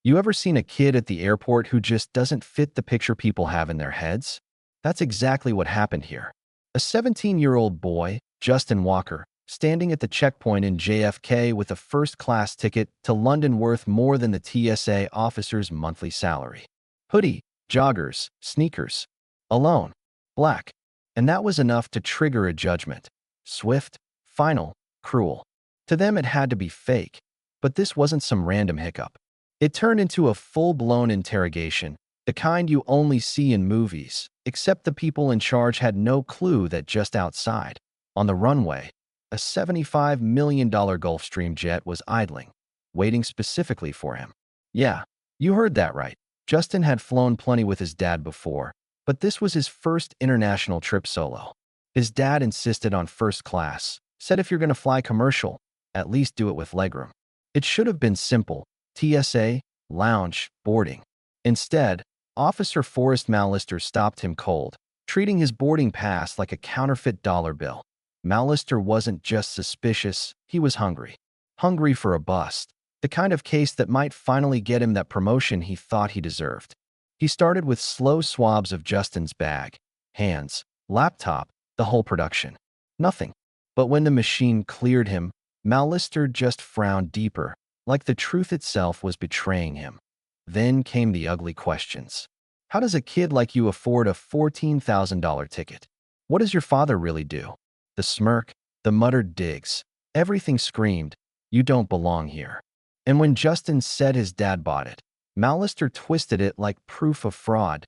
You ever seen a kid at the airport who just doesn't fit the picture people have in their heads? That's exactly what happened here. A 17-year-old boy, Justin Walker, standing at the checkpoint in JFK with a first-class ticket to London worth more than the TSA officer's monthly salary. Hoodie, joggers, sneakers. Alone. Black. And that was enough to trigger a judgment. Swift, final, cruel. To them it had to be fake. But this wasn't some random hiccup. It turned into a full-blown interrogation, the kind you only see in movies, except the people in charge had no clue that just outside, on the runway, a $75 million Gulfstream jet was idling, waiting specifically for him. Yeah, you heard that right. Justin had flown plenty with his dad before, but this was his first international trip solo. His dad insisted on first class, said if you're going to fly commercial, at least do it with legroom. It should have been simple. TSA, lounge, boarding. Instead, Officer Forrest Mallister stopped him cold, treating his boarding pass like a counterfeit dollar bill. Mallister wasn't just suspicious, he was hungry. Hungry for a bust, the kind of case that might finally get him that promotion he thought he deserved. He started with slow swabs of Justin's bag, hands, laptop, the whole production. Nothing. But when the machine cleared him, Mallister just frowned deeper, like the truth itself was betraying him. Then came the ugly questions. How does a kid like you afford a $14,000 ticket? What does your father really do? The smirk, the muttered digs, everything screamed, you don't belong here. And when Justin said his dad bought it, Mallister twisted it like proof of fraud.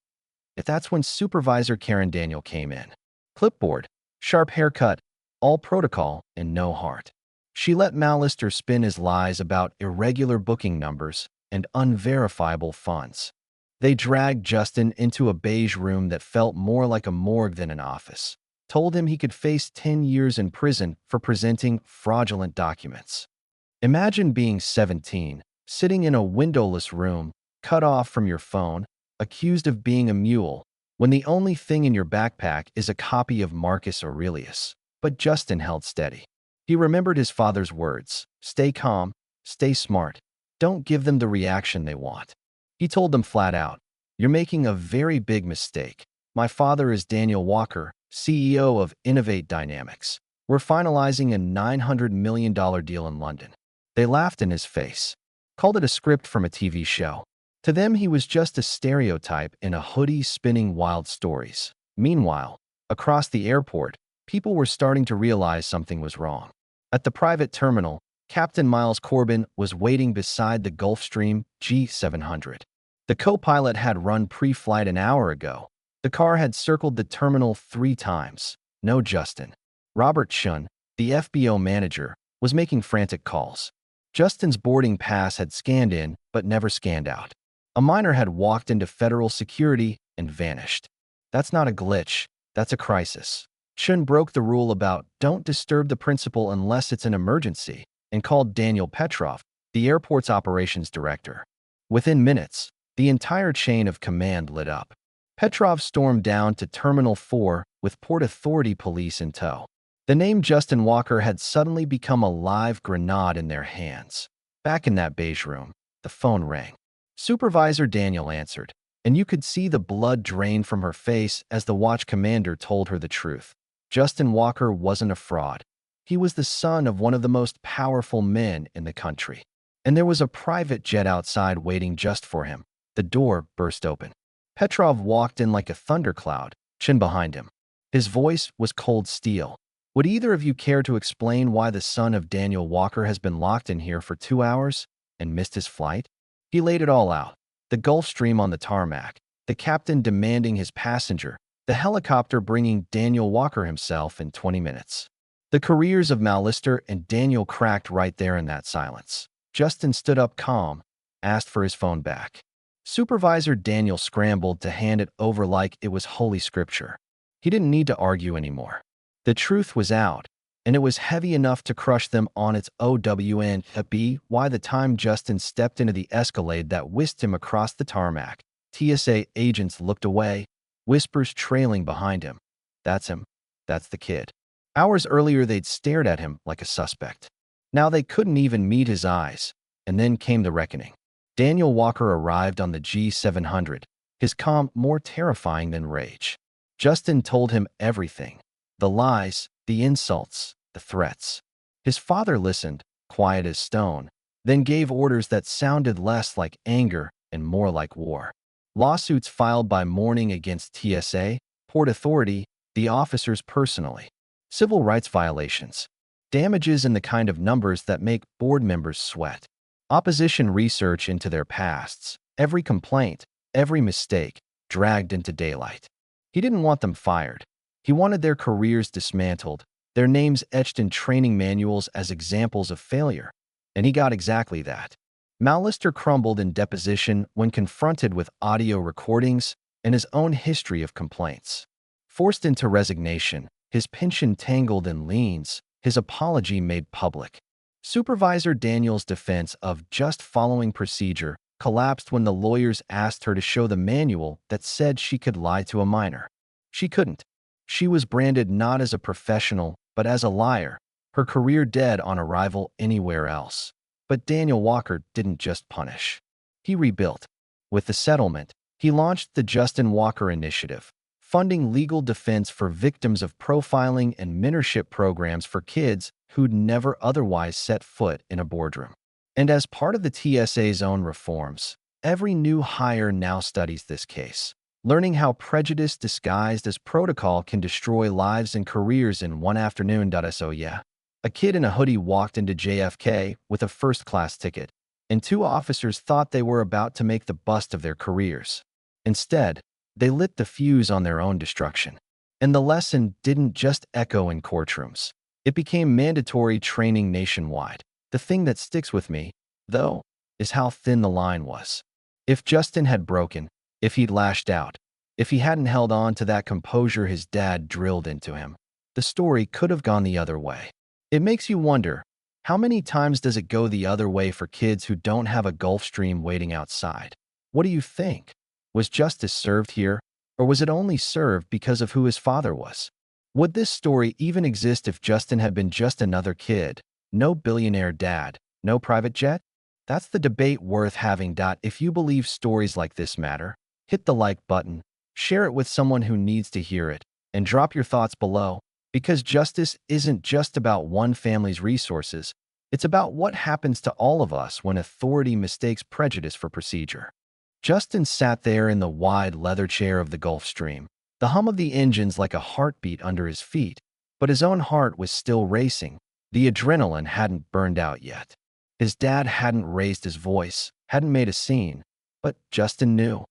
That's when Supervisor Karen Daniel came in. Clipboard, sharp haircut, all protocol, and no heart. She let Mallister spin his lies about irregular booking numbers and unverifiable funds. They dragged Justin into a beige room that felt more like a morgue than an office, told him he could face 10 years in prison for presenting fraudulent documents. Imagine being 17, sitting in a windowless room, cut off from your phone, accused of being a mule, when the only thing in your backpack is a copy of Marcus Aurelius. But Justin held steady. He remembered his father's words, stay calm, stay smart, don't give them the reaction they want. He told them flat out, you're making a very big mistake. My father is Daniel Walker, CEO of Innovate Dynamics. We're finalizing a $900 million deal in London. They laughed in his face, called it a script from a TV show. To them, he was just a stereotype in a hoodie spinning wild stories. Meanwhile, across the airport, people were starting to realize something was wrong. At the private terminal, Captain Miles Corbin was waiting beside the Gulfstream G700. The co-pilot had run pre-flight an hour ago. The car had circled the terminal 3 times. No Justin. Robert Chun, the FBO manager, was making frantic calls. Justin's boarding pass had scanned in, but never scanned out. A miner had walked into federal security and vanished. That's not a glitch, that's a crisis. Chun broke the rule about don't disturb the principal unless it's an emergency and called Daniel Petrov, the airport's operations director. Within minutes, the entire chain of command lit up. Petrov stormed down to Terminal 4 with Port Authority police in tow. The name Justin Walker had suddenly become a live grenade in their hands. Back in that beige room, the phone rang. Supervisor Daniel answered, and you could see the blood drain from her face as the watch commander told her the truth. Justin Walker wasn't a fraud. He was the son of one of the most powerful men in the country. And there was a private jet outside waiting just for him. The door burst open. Petrov walked in like a thundercloud, Chin behind him. His voice was cold steel. Would either of you care to explain why the son of Daniel Walker has been locked in here for 2 hours and missed his flight? He laid it all out. The Gulfstream on the tarmac, the captain demanding his passenger, the helicopter bringing Daniel Walker himself in 20 minutes. The careers of Mallister and Daniel cracked right there in that silence. Justin stood up calm, asked for his phone back. Supervisor Daniel scrambled to hand it over like it was holy scripture. He didn't need to argue anymore. The truth was out, and it was heavy enough to crush them on its own. By the time Justin stepped into the Escalade that whisked him across the tarmac, TSA agents looked away, whispers trailing behind him. That's him. That's the kid. Hours earlier, they'd stared at him like a suspect. Now they couldn't even meet his eyes, and then came the reckoning. Daniel Walker arrived on the G700, his calm more terrifying than rage. Justin told him everything: the lies, the insults, the threats. His father listened, quiet as stone, then gave orders that sounded less like anger and more like war. Lawsuits filed by Morning against TSA, Port Authority, the officers personally. Civil rights violations. Damages in the kind of numbers that make board members sweat. Opposition research into their pasts. Every complaint, every mistake, dragged into daylight. He didn't want them fired. He wanted their careers dismantled, their names etched in training manuals as examples of failure. And he got exactly that. Mallister crumbled in deposition when confronted with audio recordings and his own history of complaints. Forced into resignation, his pension tangled in liens, his apology made public. Supervisor Daniel's defense of just following procedure collapsed when the lawyers asked her to show the manual that said she could lie to a minor. She couldn't. She was branded not as a professional, but as a liar, her career dead on arrival anywhere else. But Daniel Walker didn't just punish. He rebuilt. With the settlement, he launched the Justin Walker Initiative, funding legal defense for victims of profiling and mentorship programs for kids who'd never otherwise set foot in a boardroom. And as part of the TSA's own reforms, every new hire now studies this case, learning how prejudice disguised as protocol can destroy lives and careers in one afternoon. So yeah, a kid in a hoodie walked into JFK with a first-class ticket, and two officers thought they were about to make the bust of their careers. Instead, they lit the fuse on their own destruction. And the lesson didn't just echo in courtrooms. It became mandatory training nationwide. The thing that sticks with me, though, is how thin the line was. If Justin had broken, if he'd lashed out, if he hadn't held on to that composure his dad drilled into him, the story could have gone the other way. It makes you wonder, how many times does it go the other way for kids who don't have a Gulfstream waiting outside? What do you think? Was justice served here, or was it only served because of who his father was? Would this story even exist if Justin had been just another kid? No billionaire dad, no private jet? That's the debate worth having. If you believe stories like this matter, hit the like button, share it with someone who needs to hear it, and drop your thoughts below, because justice isn't just about one family's resources, it's about what happens to all of us when authority mistakes prejudice for procedure. Justin sat there in the wide leather chair of the Gulfstream, the hum of the engines like a heartbeat under his feet, but his own heart was still racing. The adrenaline hadn't burned out yet. His dad hadn't raised his voice, hadn't made a scene, but Justin knew.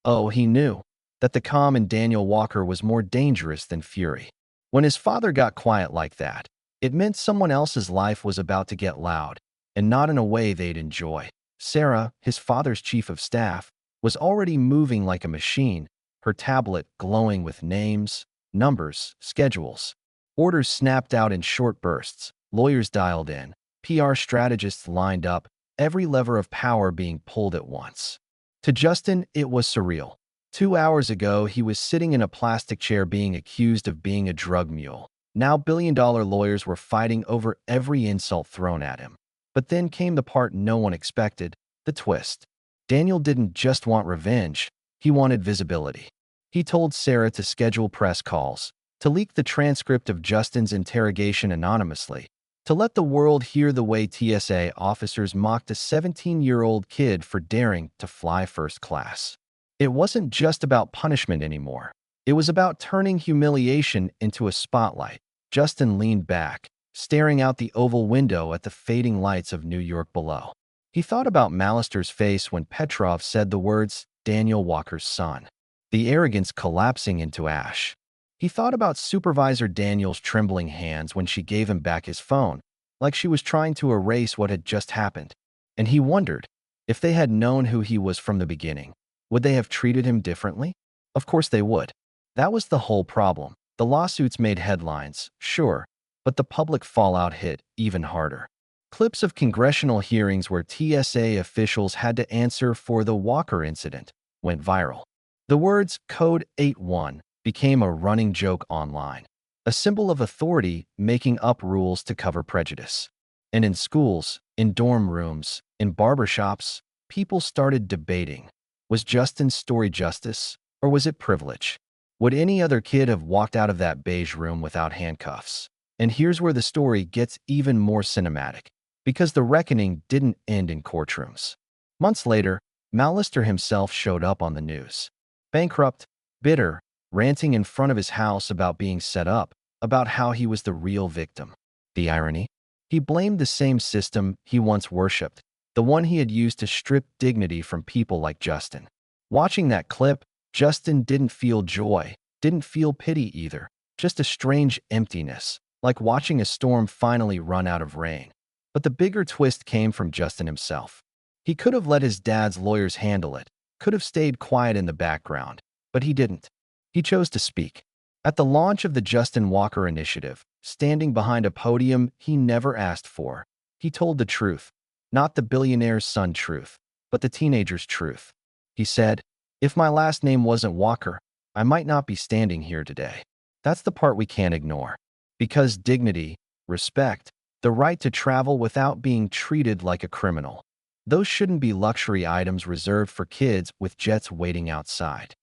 Oh, he knew that the calm in Daniel Walker was more dangerous than fury. When his father got quiet like that, it meant someone else's life was about to get loud, and not in a way they'd enjoy. Sarah, his father's chief of staff, was already moving like a machine, her tablet glowing with names, numbers, schedules. Orders snapped out in short bursts, lawyers dialed in, PR strategists lined up, every lever of power being pulled at once. To Justin, it was surreal. 2 hours ago, he was sitting in a plastic chair being accused of being a drug mule. Now billion-dollar lawyers were fighting over every insult thrown at him. But then came the part no one expected, the twist. Daniel didn't just want revenge, he wanted visibility. He told Sarah to schedule press calls, to leak the transcript of Justin's interrogation anonymously, to let the world hear the way TSA officers mocked a 17-year-old kid for daring to fly first class. It wasn't just about punishment anymore. It was about turning humiliation into a spotlight. Justin leaned back, staring out the oval window at the fading lights of New York below. He thought about Mallister's face when Petrov said the words, Daniel Walker's son, the arrogance collapsing into ash. He thought about Supervisor Daniel's trembling hands when she gave him back his phone, like she was trying to erase what had just happened. And he wondered, if they had known who he was from the beginning, would they have treated him differently? Of course they would. That was the whole problem. The lawsuits made headlines, sure, but the public fallout hit even harder. Clips of congressional hearings where TSA officials had to answer for the Walker incident went viral. The words Code 81 became a running joke online, a symbol of authority making up rules to cover prejudice. And in schools, in dorm rooms, in barbershops, people started debating, was Justin's story justice, or was it privilege? Would any other kid have walked out of that beige room without handcuffs? And here's where the story gets even more cinematic, because the reckoning didn't end in courtrooms. Months later, Mallister himself showed up on the news. Bankrupt, bitter, ranting in front of his house about being set up, about how he was the real victim. The irony? He blamed the same system he once worshipped, the one he had used to strip dignity from people like Justin. Watching that clip, Justin didn't feel joy, didn't feel pity either, just a strange emptiness, like watching a storm finally run out of rain. But the bigger twist came from Justin himself. He could have let his dad's lawyers handle it, could have stayed quiet in the background, but he didn't. He chose to speak. At the launch of the Justin Walker Initiative, standing behind a podium he never asked for, he told the truth, not the billionaire's son truth, but the teenager's truth. He said, "If my last name wasn't Walker, I might not be standing here today." That's the part we can't ignore. Because dignity, respect, the right to travel without being treated like a criminal, those shouldn't be luxury items reserved for kids with jets waiting outside.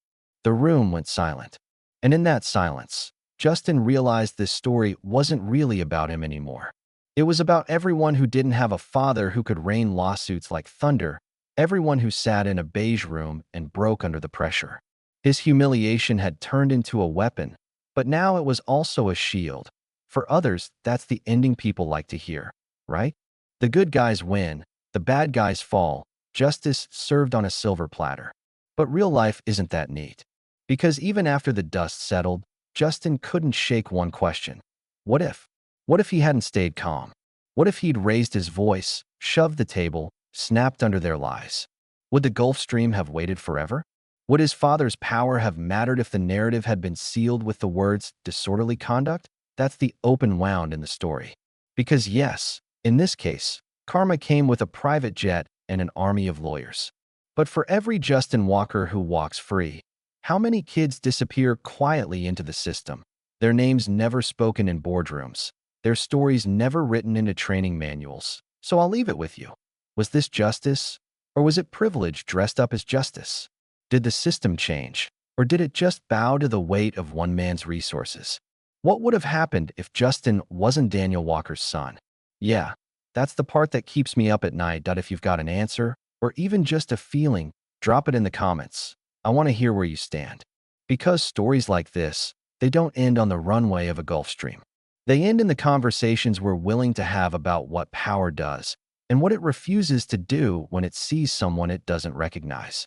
The room went silent. And in that silence, Justin realized this story wasn't really about him anymore. It was about everyone who didn't have a father who could rain lawsuits like thunder, everyone who sat in a beige room and broke under the pressure. His humiliation had turned into a weapon, but now it was also a shield. For others, that's the ending people like to hear, right? The good guys win, the bad guys fall, justice served on a silver platter. But real life isn't that neat. Because even after the dust settled, Justin couldn't shake one question. What if? What if he hadn't stayed calm? What if he'd raised his voice, shoved the table, snapped under their lies? Would the Gulf Stream have waited forever? Would his father's power have mattered if the narrative had been sealed with the words disorderly conduct? That's the open wound in the story. Because yes, in this case, karma came with a private jet and an army of lawyers. But for every Justin Walker who walks free, how many kids disappear quietly into the system? Their names never spoken in boardrooms, their stories never written into training manuals. So I'll leave it with you. Was this justice? Or was it privilege dressed up as justice? Did the system change? Or did it just bow to the weight of one man's resources? What would have happened if Justin wasn't Daniel Walker's son? Yeah, that's the part that keeps me up at night. If you've got an answer, or even just a feeling, drop it in the comments. I want to hear where you stand. Because stories like this, they don't end on the runway of a Gulf Stream. They end in the conversations we're willing to have about what power does and what it refuses to do when it sees someone it doesn't recognize.